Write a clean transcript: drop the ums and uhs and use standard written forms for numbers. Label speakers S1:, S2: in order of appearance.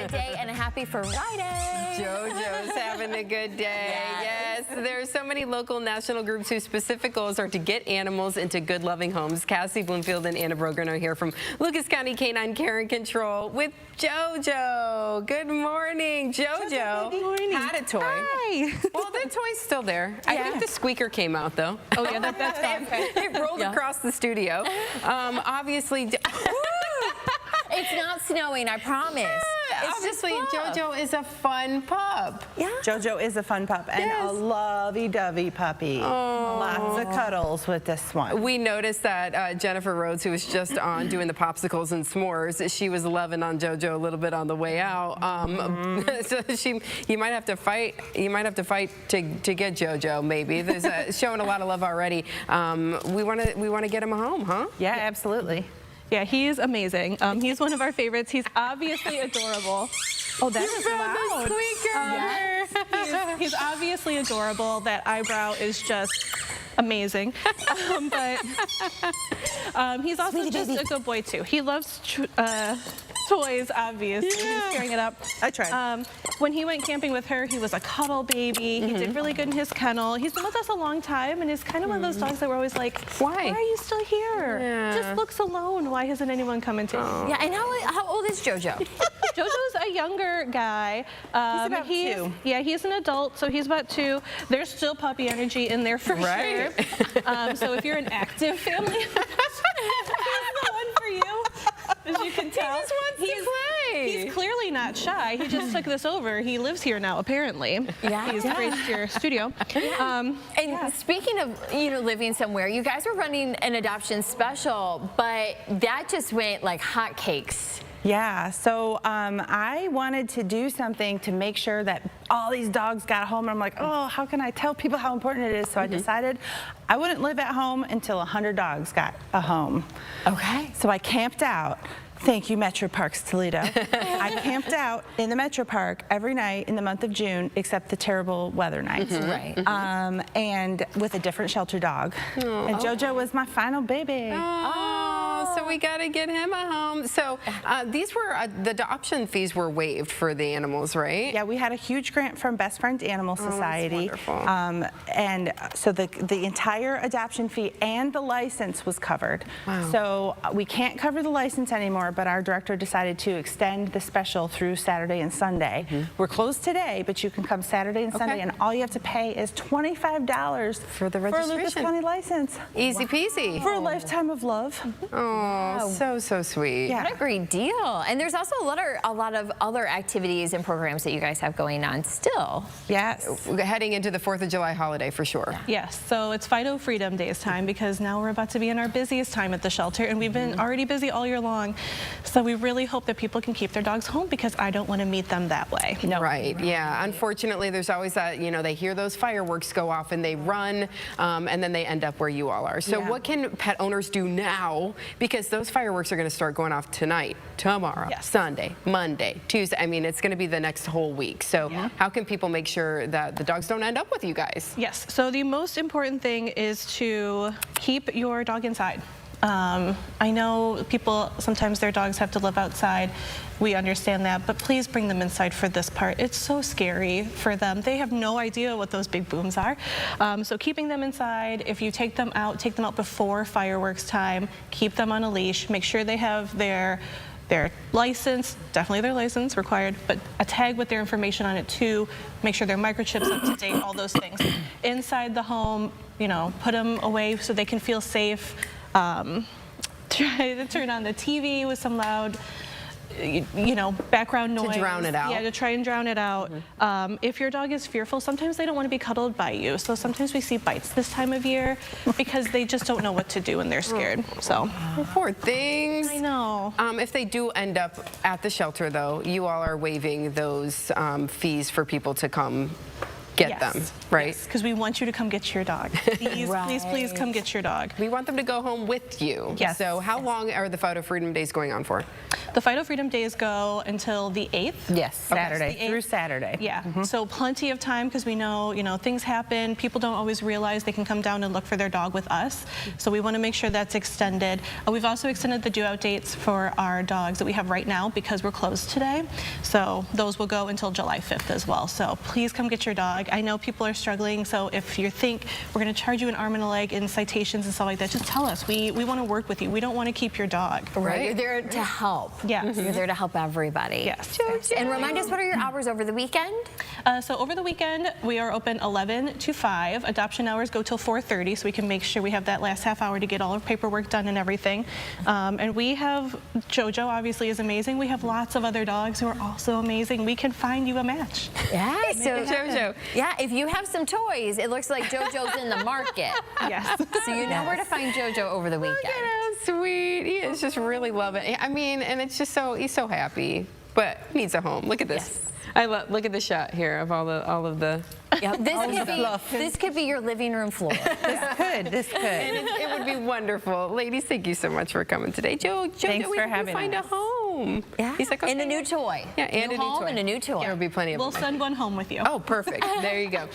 S1: good day and a happy Friday.
S2: Jojo's having a good day. Yes. There are so many local national groups whose specific goals are to get animals into good, loving homes. Cassie, Bloomfield, and Anna Brogan are here from Lucas County Canine Care and Control with Jojo. Good morning, Jojo.
S1: Good morning.
S2: Had a toy.
S1: Hi.
S2: Well, the toy's still there. I think the squeaker came out, though.
S1: Oh, yeah, that's gone.
S2: It rolled across the studio. Obviously.
S1: It's not snowing, I promise. It's
S2: Obviously,
S1: just fluff.
S2: Jojo is a fun pup.
S1: Yeah.
S3: Jojo is a fun pup and a lovey-dovey puppy.
S2: Oh.
S3: Lots of cuddles with this one.
S2: We noticed that Jennifer Rhodes, who was just on doing the popsicles and s'mores, she was loving on Jojo a little bit on the way out. So you might have to fight. You might have to fight to get Jojo. Maybe there's showing a lot of love already. We want to get him a home, huh?
S3: Yeah, absolutely.
S4: Yeah, he is amazing. He's one of our favorites. He's obviously adorable. Oh, that is loud. He's obviously adorable. That eyebrow is just amazing. But he's also just a good boy, too. He loves toys, obviously. He's tearing it up.
S3: I tried.
S4: When he went camping with her, he was a cuddle baby. He did really good in his kennel. He's been with us a long time, and he's kind of one of those dogs that we're always like, why are you still here?
S2: Yeah.
S4: Just looks alone. Why hasn't anyone come into you?
S1: Yeah, and how old is Jojo?
S4: Jojo's a younger guy.
S3: He's about 2.
S4: Yeah, he's an adult, so he's about 2. There's still puppy energy in there for sure. So if you're an active family, he's the one for you. As you can tell,
S2: he just wants to play.
S4: He's clearly not shy. He just took this over. He lives here now, apparently.
S1: Yeah.
S4: He's graced your studio.
S1: And speaking of living somewhere, you guys were running an adoption special, but that just went like hotcakes.
S3: Yeah, so I wanted to do something to make sure that all these dogs got home. And I'm like, oh, how can I tell people how important it is? So I decided I wouldn't live at home until 100 dogs got a home.
S1: Okay.
S3: So I camped out. Thank you, Metro Parks Toledo. I camped out in the Metro Park every night in the month of June, except the terrible weather nights.
S1: Right.
S3: And with a different shelter dog. And Jojo was my final baby.
S2: So we got to get him a home. So these were the adoption fees were waived for the animals, right?
S3: Yeah, we had a huge grant from Best Friends Animal Society.
S2: That's wonderful.
S3: And so the entire adoption fee and the license was covered.
S2: Wow.
S3: So we can't cover the license anymore, but our director decided to extend the special through Saturday and Sunday. We're closed today, but you can come Saturday and Sunday, and all you have to pay is $25
S2: for the
S3: for a Lucas
S2: registration.
S3: County license.
S2: Easy peasy.
S3: For a lifetime of love.
S2: Oh, so sweet.
S3: Yeah.
S1: What a great deal. And there's also a lot of other activities and programs that you guys have going on still.
S3: Yes.
S2: Heading into the 4th of July holiday for sure.
S4: Yes, so it's Fido Freedom Days time because now we're about to be in our busiest time at the shelter, and we've been already busy all year long. So we really hope that people can keep their dogs home because I don't want to meet them that way.
S3: No.
S2: Right, yeah. Unfortunately, there's always that, they hear those fireworks go off and they run, and then they end up where you all are. So what can pet owners do now? Because those fireworks are going to start going off tonight, tomorrow, Sunday, Monday, Tuesday. I mean, it's going to be the next whole week. So how can people make sure that the dogs don't end up with you guys?
S4: Yes, so the most important thing is to keep your dog inside. I know people, sometimes their dogs have to live outside. We understand that, but please bring them inside for this part. It's so scary for them. They have no idea what those big booms are. So keeping them inside, if you take them out before fireworks time, keep them on a leash, make sure they have their license, definitely their license required, but a tag with their information on it too, make sure their microchips up to date, all those things. Inside the home, put them away so they can feel safe. Try to turn on the TV with some loud, background noise.
S2: To drown it out.
S4: Yeah, to try and drown it out. If your dog is fearful, sometimes they don't want to be cuddled by you. So sometimes we see bites this time of year because they just don't know what to do when they're scared. So
S2: Poor things.
S4: I know.
S2: If they do end up at the shelter, though, you all are waiving those fees for people to come get them, right?
S4: Because we want you to come get your dog. Please, please come get your dog.
S2: We want them to go home with you.
S4: Yes.
S2: So how long are the Fido Freedom Days going on for?
S4: The Fight of Freedom days go until the 8th.
S3: Yes, Saturday
S4: the 8th.
S3: through Saturday.
S4: Yeah, so plenty of time because we know, things happen. People don't always realize they can come down and look for their dog with us. So we want to make sure that's extended. We've also extended the due out dates for our dogs that we have right now because we're closed today. So those will go until July 5th as well. So please come get your dog. I know people are struggling, so if you think we're going to charge you an arm and a leg in citations and stuff like that, just tell us. We want to work with you. We don't want to keep your dog.
S1: Right. You're there to help.
S4: Yes.
S1: You're there to help everybody.
S4: Yes.
S1: And remind us, what are your hours over the weekend?
S4: So over the weekend, we are open 11 to 5. Adoption hours go till 4:30, so we can make sure we have that last half hour to get all our paperwork done and everything. And we have, Jojo obviously is amazing. We have lots of other dogs who are also amazing. We can find you a match.
S1: Yeah, so
S2: Jojo.
S1: Yeah, if you have some toys, it looks like Jojo's in the market.
S4: Yes.
S1: So you know where to find Jojo over the weekend.
S2: Look at how sweet. He is just really loving it. I mean, and it's just so, he's so happy, but he needs a home. Look at this. Look at the shot here of all of the.
S1: Yeah, this could be your living room floor.
S3: This could.
S2: And it would be wonderful. Ladies, thank you so much for coming today. Jojo,
S3: Thanks
S2: we
S3: for
S2: can
S3: having
S2: find
S3: us.
S2: a home.
S1: Yeah.
S2: He's like, okay.
S1: And a new toy.
S2: Yeah, and
S1: new
S2: a new
S1: home
S2: toy.
S1: and a new toy.
S2: There will be plenty of
S4: We'll
S2: them.
S4: send one home with you.
S2: Oh, perfect. There you go.